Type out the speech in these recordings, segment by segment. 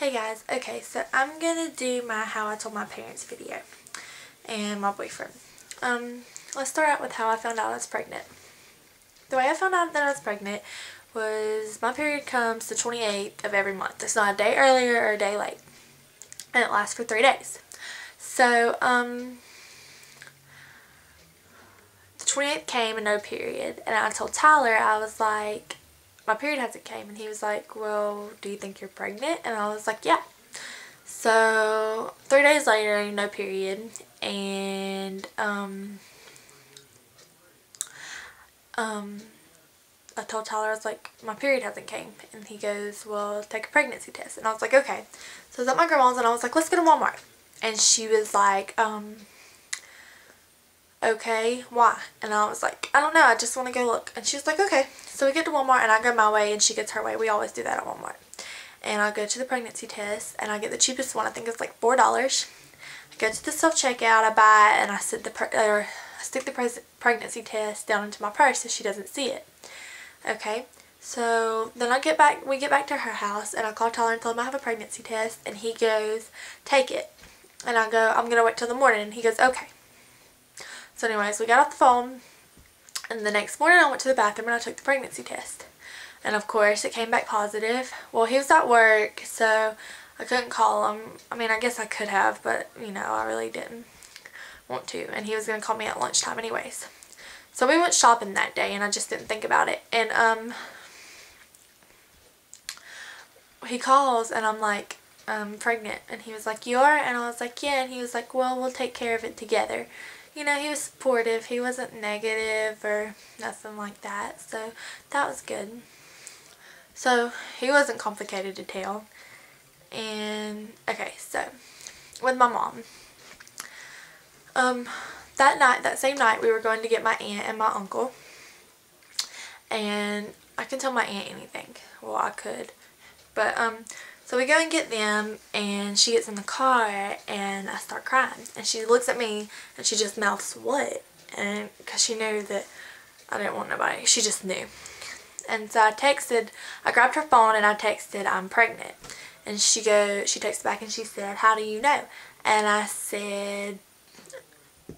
Hey guys, okay, so I'm gonna do my how I told my parents video and my boyfriend. Let's start out with how I found out I was pregnant. The way I found out that I was pregnant was my period comes the 28th of every month. It's not a day earlier or a day late. And it lasts for 3 days. So, the 28th came and no period. And I told Tyler, I was like, my period hasn't came. And he was like, well, do you think you're pregnant? And I was like, yeah. So 3 days later, no period, and I told Tyler, I was like, my period hasn't came, and he goes, well, take a pregnancy test. And I was like, okay. So I was at my grandma's and I was like, let's go to Walmart. And she was like, okay, why? And I was like, I don't know, I just want to go look. And she was like, okay. So we get to Walmart and I go my way and she gets her way. We always do that at Walmart. And I go to the pregnancy test and I get the cheapest one. I think it's like $4. I go to the self-checkout, I buy it, and I stick the pregnancy test down into my purse so she doesn't see it. Okay, so then we get back to her house and I call Tyler and tell him I have a pregnancy test, and he goes, take it. And I go, I'm going to wait till the morning, and he goes, okay. So anyways, we got off the phone, and the next morning I went to the bathroom and I took the pregnancy test. And of course it came back positive. Well, he was at work, so I couldn't call him. I mean, I guess I could have, but you know, I really didn't want to. And he was going to call me at lunchtime anyways. So we went shopping that day and I just didn't think about it. And he calls and I'm like, I'm pregnant. And he was like, you are? And I was like, yeah. And he was like, well, we'll take care of it together. You know, he was supportive. He wasn't negative or nothing like that. So that was good. So he wasn't complicated to tell. And okay, so with my mom, that same night we were going to get my aunt and my uncle, and I can tell my aunt anything. Well, I could, but so we go and get them, and she gets in the car and I start crying, and she looks at me and she just mouths what, and because she knew that I didn't want nobody, she just knew. And so I grabbed her phone and I texted, I'm pregnant. And she texted back and she said, how do you know? And I said,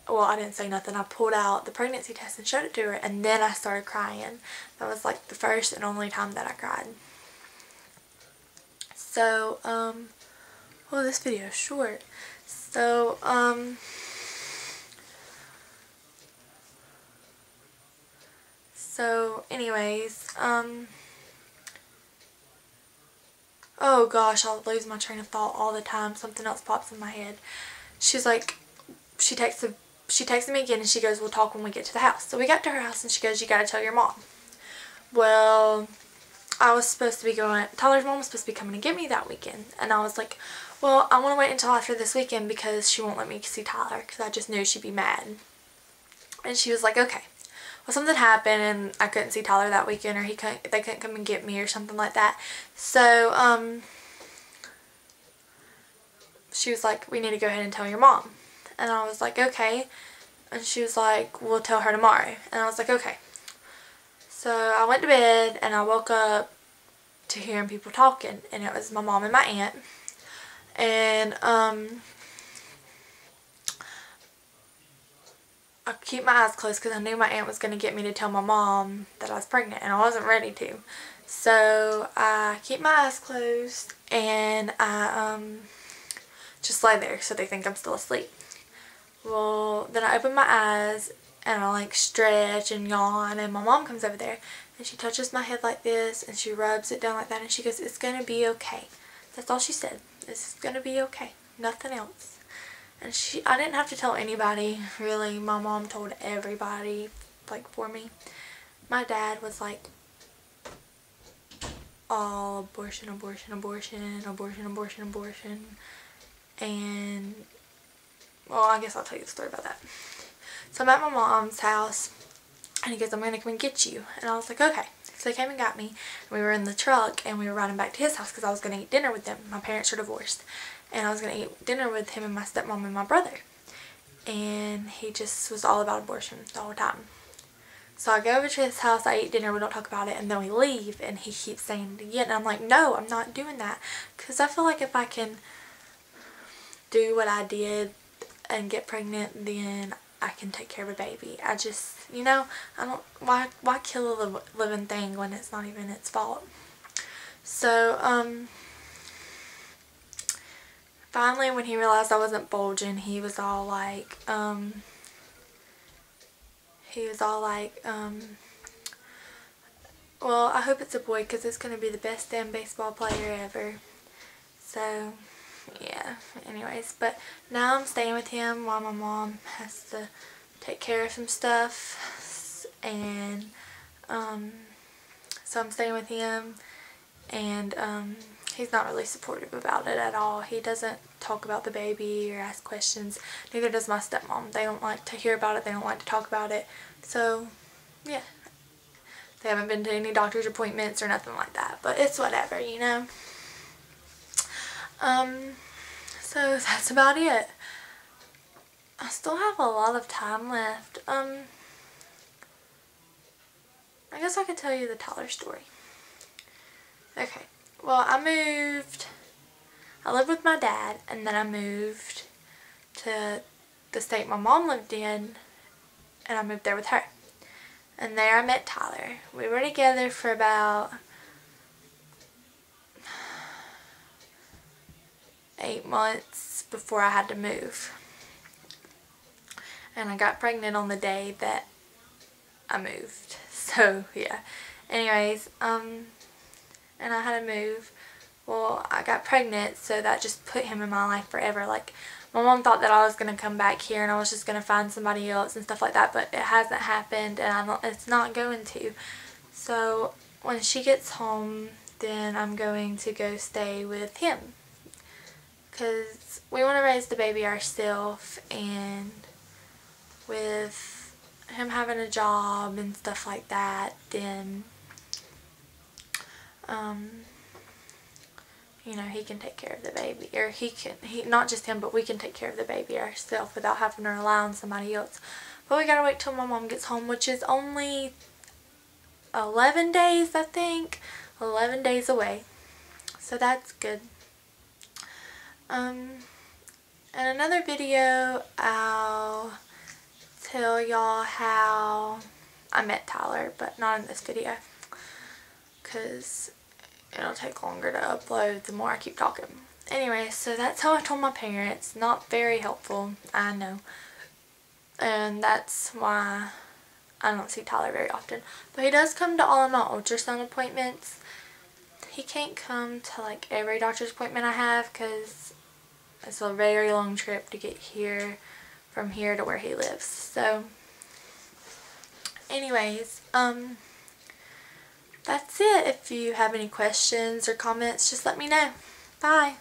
well, I didn't say nothing. I pulled out the pregnancy test and showed it to her, and then I started crying. That was like the first and only time that I cried. So, well, this video is short. So, anyways, oh gosh, I'll lose my train of thought all the time. Something else pops in my head. She's like, she texted me again and she goes, we'll talk when we get to the house. So we got to her house and she goes, you gotta tell your mom. Well, I was supposed to be Tyler's mom was supposed to be coming to get me that weekend. And I was like, well, I want to wait until after this weekend because she won't let me see Tyler because I just knew she'd be mad. And she was like, okay. Well, something happened and I couldn't see Tyler that weekend, or they couldn't come and get me or something like that. So, she was like, we need to go ahead and tell your mom. And I was like, okay. And she was like, we'll tell her tomorrow. And I was like, okay. So I went to bed and I woke up to hearing people talking, and it was my mom and my aunt. And I keep my eyes closed because I knew my aunt was going to get me to tell my mom that I was pregnant, and I wasn't ready to. So I keep my eyes closed and I just lay there so they think I'm still asleep. Well, then I open my eyes and I like stretch and yawn, and my mom comes over there and she touches my head like this and she rubs it down like that, and she goes, it's going to be okay. That's all she said. It's going to be okay. Nothing else. And I didn't have to tell anybody, really. My mom told everybody, like, for me. My dad was like, oh, abortion, abortion, abortion, abortion, abortion, abortion. And, well, I guess I'll tell you the story about that. So I'm at my mom's house, and he goes, I'm going to come and get you. And I was like, okay. So they came and got me, and we were in the truck, and we were riding back to his house because I was going to eat dinner with them. My parents are divorced. And I was going to eat dinner with him and my stepmom and my brother. And he just was all about abortion the whole time. So I go over to his house, I eat dinner, we don't talk about it, and then we leave, and he keeps saying it again, and I'm like, no, I'm not doing that, because I feel like if I can do what I did and get pregnant, then I can take care of a baby. I just, you know, I don't, why kill a living thing when it's not even its fault? So, finally when he realized I wasn't bulging, he was all like, well, I hope it's a boy because it's going to be the best damn baseball player ever. So, yeah, anyways, but now I'm staying with him while my mom has to take care of some stuff, and, so I'm staying with him, and, he's not really supportive about it at all. He doesn't talk about the baby or ask questions. Neither does my stepmom. They don't like to hear about it. They don't like to talk about it. So, yeah. They haven't been to any doctor's appointments or nothing like that. But it's whatever, you know. So that's about it. I still have a lot of time left. I guess I could tell you the Tyler story. Okay. Well, I lived with my dad, and then I moved to the state my mom lived in, and I moved there with her. And there I met Tyler. We were together for about 8 months before I had to move. And I got pregnant on the day that I moved. So, yeah. Anyways, and I had to move. Well, I got pregnant, so that just put him in my life forever. Like, my mom thought that I was going to come back here and I was just going to find somebody else and stuff like that, but it hasn't happened, and it's not going to. So, when she gets home, then I'm going to go stay with him. Because we want to raise the baby ourselves, and with him having a job and stuff like that, then, you know, he can take care of the baby, or not just him, but we can take care of the baby ourselves without having to rely on somebody else. But we gotta wait till my mom gets home, which is only 11 days, I think. 11 days away. So that's good. In another video, I'll tell y'all how I met Tyler, but not in this video, because it'll take longer to upload the more I keep talking. Anyway, so that's how I told my parents. Not very helpful, I know. And that's why I don't see Tyler very often. But he does come to all of my ultrasound appointments. He can't come to like every doctor's appointment I have because it's a very long trip to get here, from here to where he lives. So, anyways, that's it. If you have any questions or comments, just let me know. Bye.